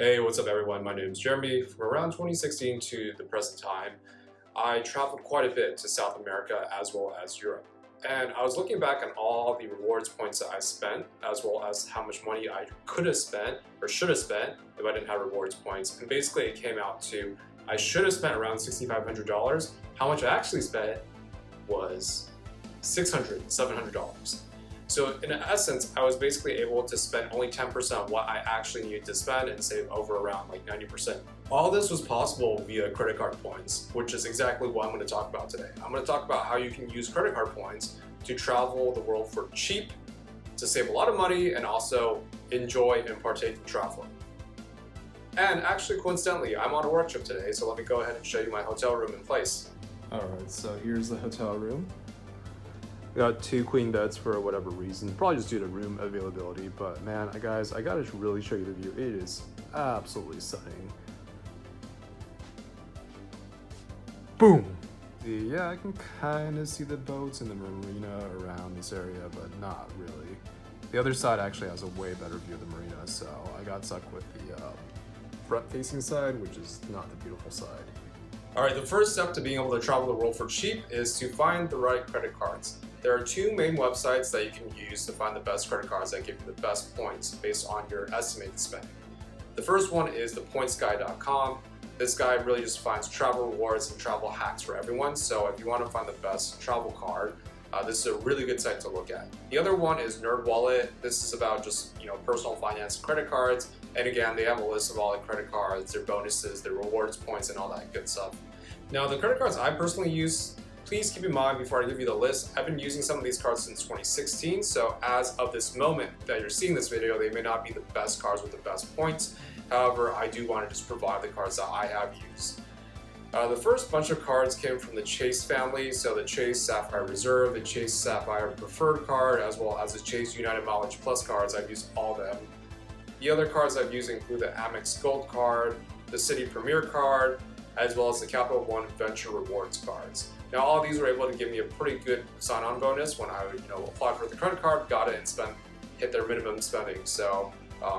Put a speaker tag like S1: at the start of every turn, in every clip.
S1: Hey, what's up everyone? My name is Jeremy. From around 2016 to the present time, I traveled quite a bit to South America as well as Europe. And I was looking back on all the rewards points that I spent, as well as how much money I could have spent or should have spent if I didn't have rewards points. And basically it came out to I should have spent around $6,500. How much I actually spent was $600, $700. So in essence, I was basically able to spend only 10% of what I actually needed to spend and save over around like 90%. All this was possible via credit card points, which is exactly what I'm going to talk about today. I'm going to talk about how you can use credit card points to travel the world for cheap, to save a lot of money, and also enjoy and partake in traveling. And actually, coincidentally, I'm on a work trip today, so let me go ahead and show you my hotel room in place.
S2: Alright, so here's the hotel room. We got 2 queen beds for whatever reason, probably just due to room availability, but man, guys, I gotta really show you the view. It is absolutely stunning. Boom! Yeah, I can kind of see the boats and the marina around this area, but not really. The other side actually has a way better view of the marina, so I got stuck with the front-facing side, which is not the beautiful side.
S1: Alright, the first step to being able to travel the world for cheap is to find the right credit cards. There are 2 main websites that you can use to find the best credit cards that give you the best points based on your estimated spending. The first one is thepointsguy.com. This guy really just finds travel rewards and travel hacks for everyone, so if you want to find the best travel card, this is a really good site to look at. The other one is NerdWallet. This is about just personal finance and credit cards, and again, they have a list of all the credit cards, their bonuses, their rewards points, and all that good stuff. Now, the credit cards I personally use, please keep in mind before I give you the list, I've been using some of these cards since 2016, so as of this moment that you're seeing this video, they may not be the best cards with the best points. However, I do want to just provide the cards that I have used. The first bunch of cards came from the Chase family, so the Chase Sapphire Reserve, the Chase Sapphire Preferred card, as well as the Chase United Mileage Plus cards. I've used all of them. The other cards I've used include the Amex Gold card, the City Premier card, as well as the Capital One Venture Rewards cards. Now, all of these were able to give me a pretty good sign-on bonus when I applied for the credit card, got it, and hit their minimum spending. So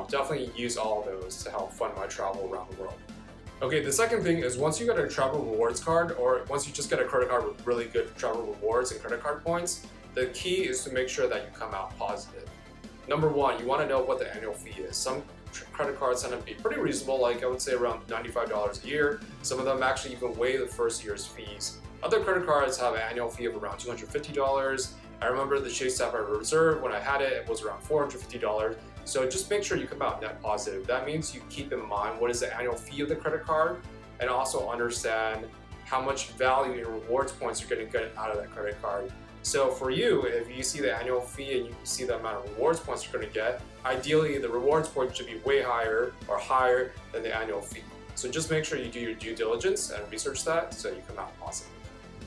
S1: definitely use all of those to help fund my travel around the world. Okay, the second thing is once you get a travel rewards card, or once you just get a credit card with really good travel rewards and credit card points, the key is to make sure that you come out positive. Number one, you want to know what the annual fee is. Some credit cards tend to be pretty reasonable, like I would say around $95 a year. Some of them actually even waive the first year's fees. Other credit cards have an annual fee of around $250. I remember the Chase Sapphire Reserve, when I had it, it was around $450. So just make sure you come out net positive. That means you keep in mind what is the annual fee of the credit card, and also understand how much value and rewards points you're going to get out of that credit card. So for you, if you see the annual fee and you see the amount of rewards points you're going to get, ideally the rewards points should be way higher or higher than the annual fee. So just make sure you do your due diligence and research that so you come out positive.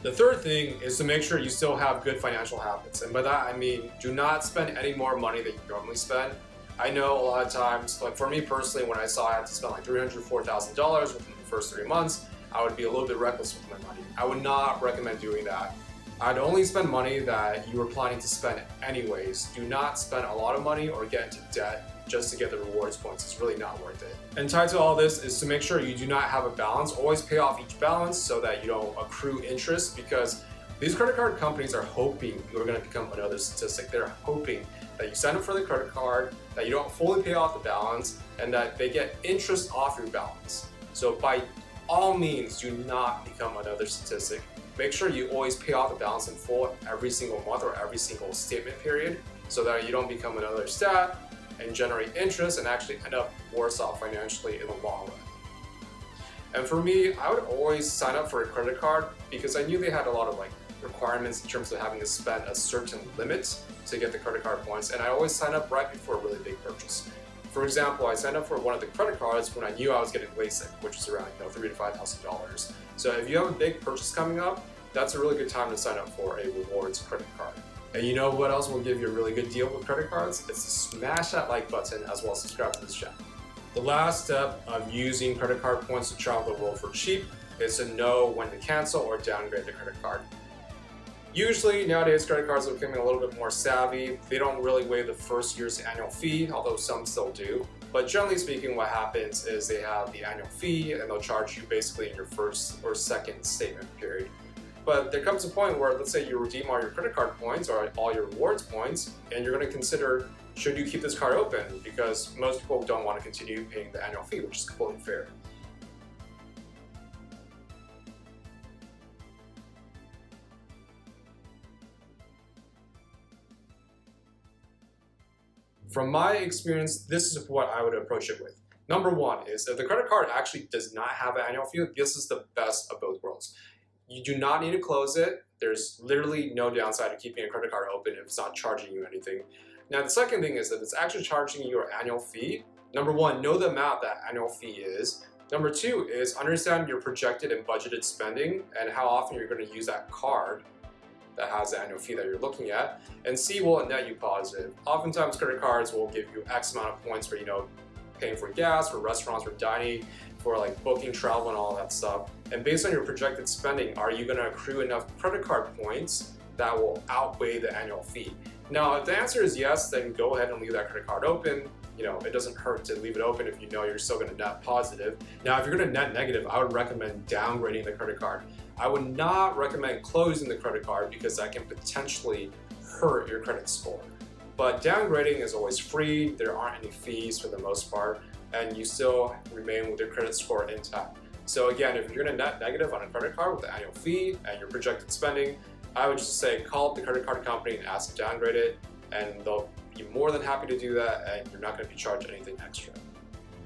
S1: The third thing is to make sure you still have good financial habits. And by that, I mean, do not spend any more money than you normally spend. I know a lot of times, like for me personally, when I saw I had to spend like $300,000 to $4,000 within the first 3 months, I would be a little bit reckless with my money. I would not recommend doing that. I'd only spend money that you were planning to spend anyways. Do not spend a lot of money or get into debt just to get the rewards points. It's really not worth it. And tied to all this is to make sure you do not have a balance. Always pay off each balance so that you don't accrue interest, because these credit card companies are hoping you're going to become another statistic. They're hoping that you sign up for the credit card, that you don't fully pay off the balance, and that they get interest off your balance. So by all means, do not become another statistic. Make sure you always pay off the balance in full every single month or every single statement period, so that you don't become another stat and generate interest and actually end up worse off financially in the long run. And for me, I would always sign up for a credit card because I knew they had a lot of requirements in terms of having to spend a certain limit to get the credit card points, and I always sign up right before a really big purchase. For example, I signed up for one of the credit cards when I knew I was getting LASIK, which is around $3,000 to $5,000. So if you have a big purchase coming up, that's a really good time to sign up for a rewards credit card. And you know what else will give you a really good deal with credit cards? It's to smash that like button as well as subscribe to this channel. The last step of using credit card points to travel the world for cheap is to know when to cancel or downgrade the credit card. Usually nowadays credit cards are becoming a little bit more savvy. They don't really waive the first year's annual fee, although some still do. But generally speaking, what happens is they have the annual fee and they'll charge you basically in your first or second statement period. But there comes a point where, let's say you redeem all your credit card points or all your rewards points, and you're going to consider, should you keep this card open? Because most people don't want to continue paying the annual fee, which is completely fair. From my experience, this is what I would approach it with. Number one is if the credit card actually does not have an annual fee, this is the best of both worlds. You do not need to close it. There's literally no downside to keeping a credit card open if it's not charging you anything. Now, the second thing is that it's actually charging you your annual fee. Number one, know the amount that annual fee is. Number two is understand your projected and budgeted spending and how often you're going to use that card that has the annual fee that you're looking at, and see will it net you positive. Oftentimes credit cards will give you X amount of points for, paying for gas, for restaurants, for dining, for like booking travel and all that stuff. And based on your projected spending, are you gonna accrue enough credit card points that will outweigh the annual fee? Now, if the answer is yes, then go ahead and leave that credit card open. It doesn't hurt to leave it open if you know you're still gonna net positive. Now, if you're gonna net negative, I would recommend downgrading the credit card. I would not recommend closing the credit card because that can potentially hurt your credit score. But downgrading is always free, there aren't any fees for the most part, and you still remain with your credit score intact. So again, if you're gonna net negative on a credit card with the annual fee and your projected spending, I would just say call up the credit card company and ask to downgrade it, and they'll be more than happy to do that, and you're not gonna be charged anything extra.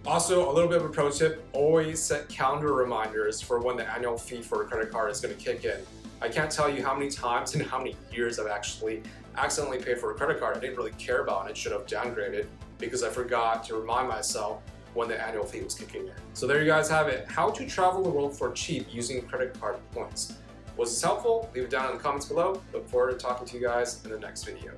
S1: Also, a little bit of a pro tip, always set calendar reminders for when the annual fee for a credit card is going to kick in. I can't tell you how many times and how many years I've actually accidentally paid for a credit card I didn't really care about and it should have downgraded because I forgot to remind myself when the annual fee was kicking in. So there you guys have it, how to travel the world for cheap using credit card points. Was this helpful? Leave it down in the comments below. Look forward to talking to you guys in the next video.